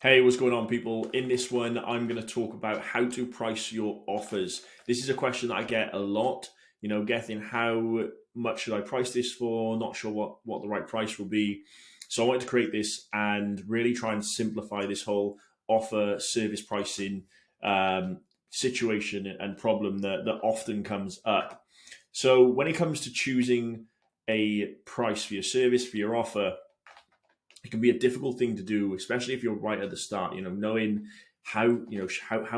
Hey, what's going on, people? In this one, I'm going to talk about how to price your offers. This is a question that I get a lot. Gethyn, how much should I price this for? Not sure what the right price will be. So I wanted to create this and really try and simplify this whole offer service pricing situation and problem that often comes up. So when it comes to choosing a price for your service, for your offer, it can be a difficult thing to do, especially if you're right at the start. Knowing how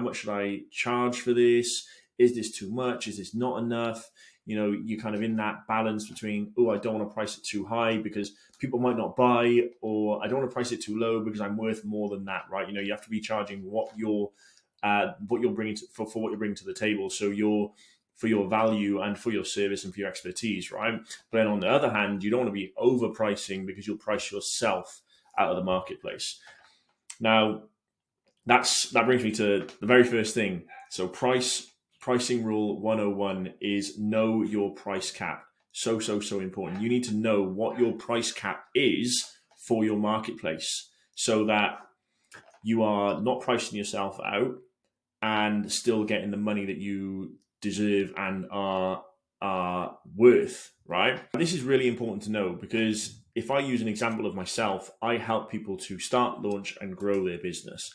much should I charge for this? Is this too much? Is this not enough? You're kind of in that balance between, oh, I don't want to price it too high because people might not buy, or I don't want to price it too low because I'm worth more than that, right? You have to be charging what you're bringing for what you're bringing to the table. So for your value and for your service and for your expertise, right? But then on the other hand, you don't want to be overpricing because you'll price yourself out of the marketplace. Now, that brings me to the very first thing. So pricing rule 101 is know your price cap. So important. You need to know what your price cap is for your marketplace so that you are not pricing yourself out and still getting the money that you deserve and are worth, right? This is really important to know because if I use an example of myself, I help people to start, launch, and grow their business.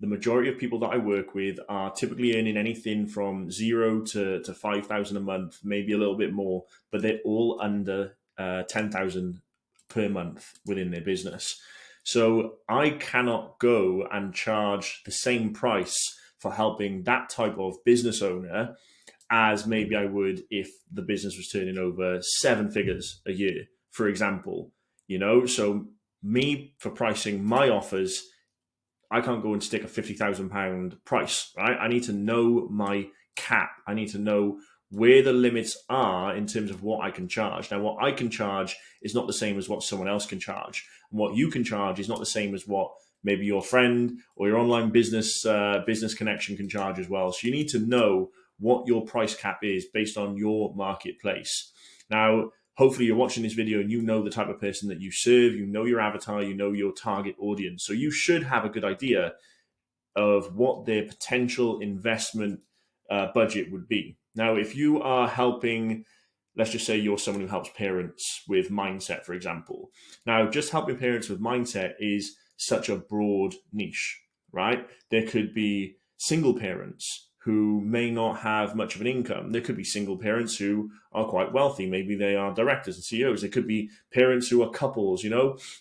The majority of people that I work with are typically earning anything from 0 to 5,000 a month, maybe a little bit more, but they're all under 10,000 per month within their business. So I cannot go and charge the same price for helping that type of business owner as maybe I would if the business was turning over 7 figures a year, for example. So me, for pricing my offers, I can't go and stick a £50,000 price, right? I need to know my cap. I need to know where the limits are in terms of what I can charge. Now, what I can charge is not the same as what someone else can charge. And what you can charge is not the same as what maybe your friend or your online business connection can charge as well. So you need to know what your price cap is based on your marketplace. Now, hopefully you're watching this video and you know the type of person that you serve, you know your avatar, you know your target audience. So you should have a good idea of what their potential investment budget would be. Now, if you are helping, let's just say you're someone who helps parents with mindset, for example. Now, just helping parents with mindset is such a broad niche, right? There could be single parents who may not have much of an income. There could be single parents who are quite wealthy. Maybe they are directors and CEOs. There could be parents who are couples,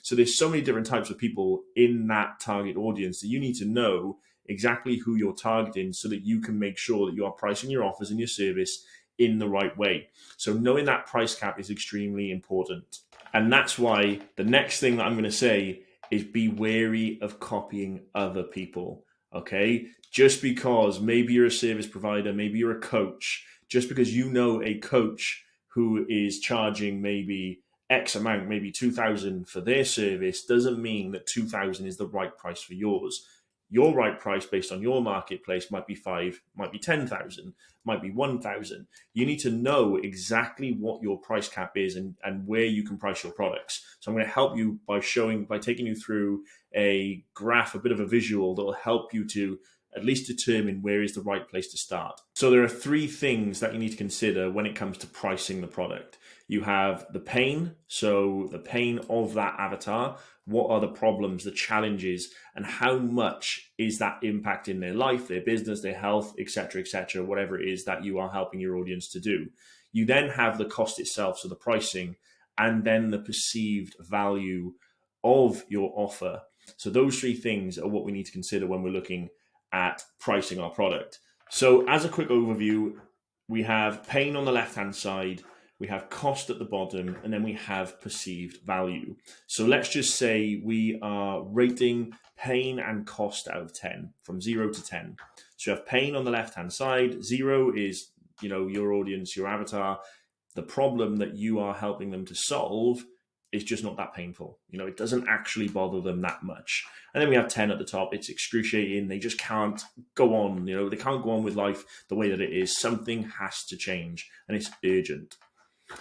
So there's so many different types of people in that target audience that you need to know exactly who you're targeting so that you can make sure that you are pricing your offers and your service in the right way. So knowing that price cap is extremely important. And that's why the next thing that I'm going to say is be wary of copying other people. Okay, just because maybe you're a service provider, maybe you're a coach, just because you know a coach who is charging maybe X amount, maybe 2,000 for their service, doesn't mean that 2,000 is the right price for yours. Your right price based on your marketplace might be 5, might be 10,000, might be 1,000. You need to know exactly what your price cap is and where you can price your products. So I'm going to help you by taking you through a graph, a bit of a visual that will help you to at least determine where is the right place to start. So there are 3 things that you need to consider when it comes to pricing the product. You have the pain, so the pain of that avatar. What are the problems, the challenges, and how much is that impacting their life, their business, their health, etc., whatever it is that you are helping your audience to do. You then have the cost itself, so the pricing, and then the perceived value of your offer. So those 3 things are what we need to consider when we're looking at pricing our product. So as a quick overview, we have pain on the left-hand side, we have cost at the bottom, and then we have perceived value. So let's just say we are rating pain and cost out of 10, from 0 to 10. So you have pain on the left-hand side. 0 is, your audience, your avatar. The problem that you are helping them to solve is just not that painful. It doesn't actually bother them that much. And then we have 10 at the top. It's excruciating. They just can't go on. They can't go on with life the way that it is. Something has to change, and it's urgent.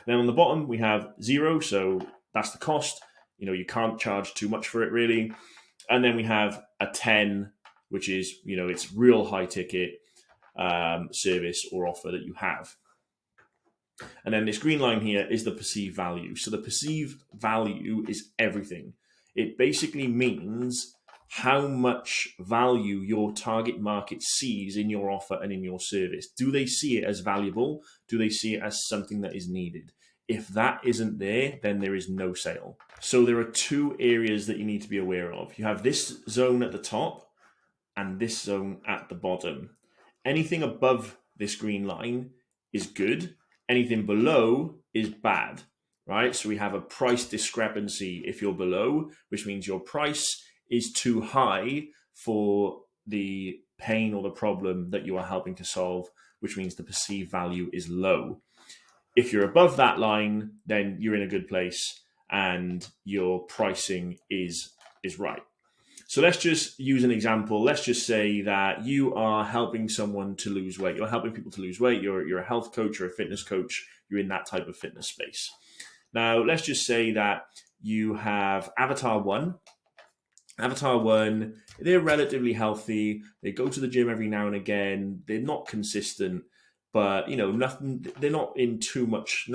Then on the bottom, we have 0. So that's the cost. You can't charge too much for it, really. And then we have a 10, which is, it's real high ticket service or offer that you have. And then this green line here is the perceived value. So the perceived value is everything. It basically means how much value your target market sees in your offer and in your service. Do they see it as valuable? Do they see it as something that is needed? If that isn't there, then there is no sale. So there are two areas that you need to be aware of. You have this zone at the top and this zone at the bottom. Anything above this green line is good. Anything below is bad, right? So we have a price discrepancy if you're below, which means your price is too high for the pain or the problem that you are helping to solve, which means the perceived value is low. If you're above that line, then you're in a good place and your pricing is right. So let's just use an example. Let's just say that you are helping someone to lose weight. You're helping people to lose weight. You're a health coach or a fitness coach. You're in that type of fitness space. Now, let's just say that you have Avatar 1. Avatar 1, they're relatively healthy. They go to the gym every now and again. They're not consistent, but nothing. They're not in too much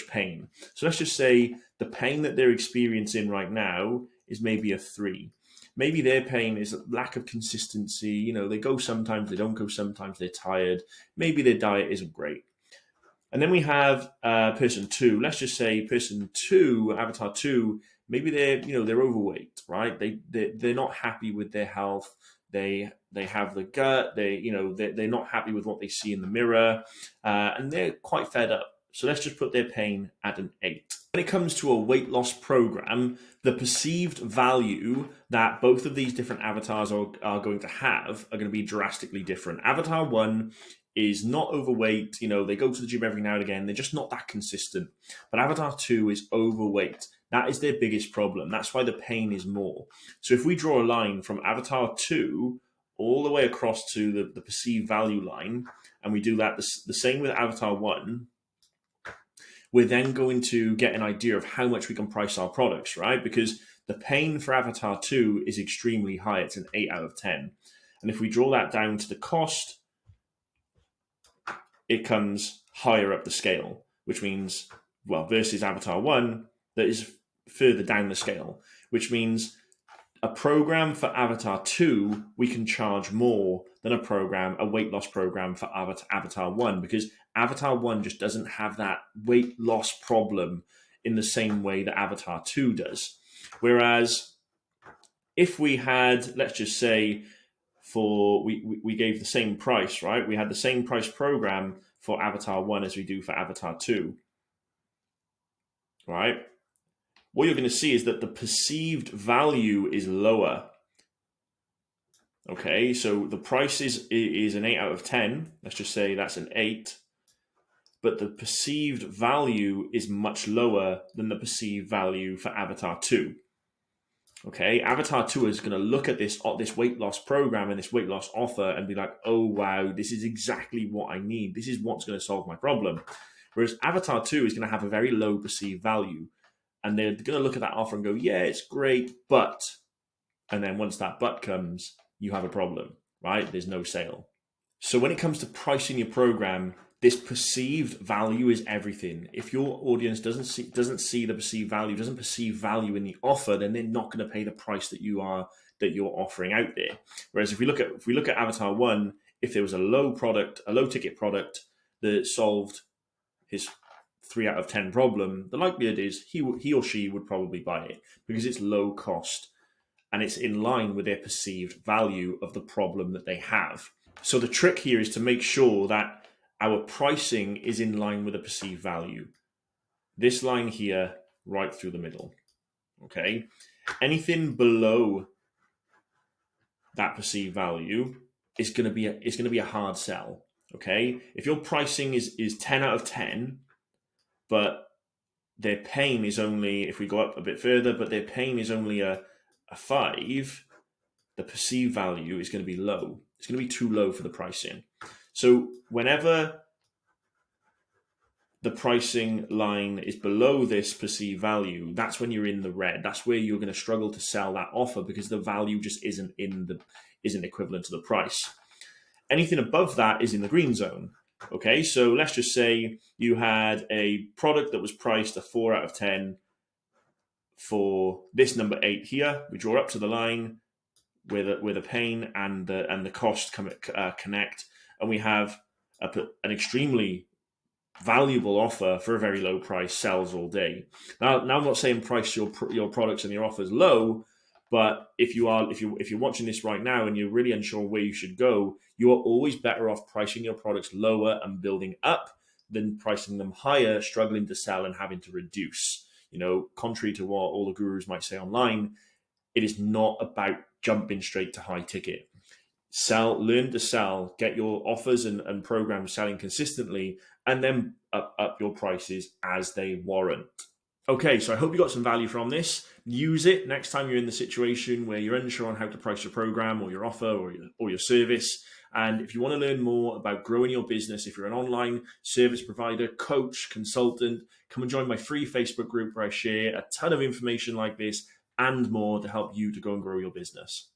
pain. So let's just say the pain that they're experiencing right now is maybe a 3. Maybe their pain is a lack of consistency. They go sometimes, they don't go sometimes, they're tired. Maybe their diet isn't great. And then we have person 2. Let's just say person 2, Avatar 2, maybe they're overweight, right? They're not happy with their health. They have the gut. They're not happy with what they see in the mirror, and they're quite fed up. So let's just put their pain at an 8. When it comes to a weight loss program, the perceived value that both of these different avatars are going to have are going to be drastically different. Avatar 1 is not overweight. They go to the gym every now and again. They're just not that consistent. But Avatar 2 is overweight. That is their biggest problem. That's why the pain is more. So if we draw a line from Avatar 2 all the way across to the perceived value line, and we do that the same with Avatar 1, we're then going to get an idea of how much we can price our products, right? Because the pain for Avatar 2 is extremely high. It's an 8 out of 10. And if we draw that down to the cost, it comes higher up the scale, which means, versus Avatar 1, that is further down the scale, which means a program for Avatar 2, we can charge more than a weight loss program for Avatar 1, because Avatar 1 just doesn't have that weight loss problem in the same way that Avatar 2 does. Whereas if we had, let's just say, we gave the same price, right? We had the same price program for Avatar 1 as we do for Avatar 2, right? What you're going to see is that the perceived value is lower. Okay, so the price is an 8 out of 10. Let's just say that's an 8. But the perceived value is much lower than the perceived value for Avatar 2. Okay, Avatar 2 is going to look at this weight loss program and this weight loss offer and be like, oh, wow, this is exactly what I need. This is what's going to solve my problem. Whereas Avatar 2 is going to have a very low perceived value. And they're going to look at that offer and go, yeah, it's great, but... And then once that but comes, you have a problem, right? There's no sale. So when it comes to pricing your program, this perceived value is everything. If your audience doesn't see the perceived value, doesn't perceive value in the offer, then they're not going to pay the price that you're offering out there. Whereas if we look at Avatar 1, if there was a low ticket product that solved his 3 out of 10 problem, the likelihood is he or she would probably buy it because it's low cost and it's in line with their perceived value of the problem that they have. So the trick here is to make sure that our pricing is in line with the perceived value. This line here, right through the middle. Okay, anything below that perceived value is going to be a hard sell. Okay, if your pricing is 10 out of 10, but their pain is only, if we go up a bit further, but their pain is only a 5, the perceived value is going to be low. It's going to be too low for the pricing. So whenever the pricing line is below this perceived value, that's when you're in the red. That's where you're going to struggle to sell that offer because the value just isn't equivalent to the price. Anything above that is in the green zone. Okay, so let's just say you had a product that was priced a 4 out of 10 for this number 8 here. We draw up to the line where the pain and the cost connect, and we have an extremely valuable offer for a very low price sells all day. Now I'm not saying price your products and your offers low, but if you're watching this right now and you're really unsure where you should go, you are always better off pricing your products lower and building up than pricing them higher, struggling to sell and having to reduce. Contrary to what all the gurus might say online, it is not about jumping straight to high ticket. Learn to sell, get your offers and programs selling consistently, and then up your prices as they warrant. Okay, so I hope you got some value from this. Use it next time you're in the situation where you're unsure on how to price your program or your offer or your service. And if you want to learn more about growing your business, if you're an online service provider, coach, consultant, come and join my free Facebook group where I share a ton of information like this and more to help you to go and grow your business.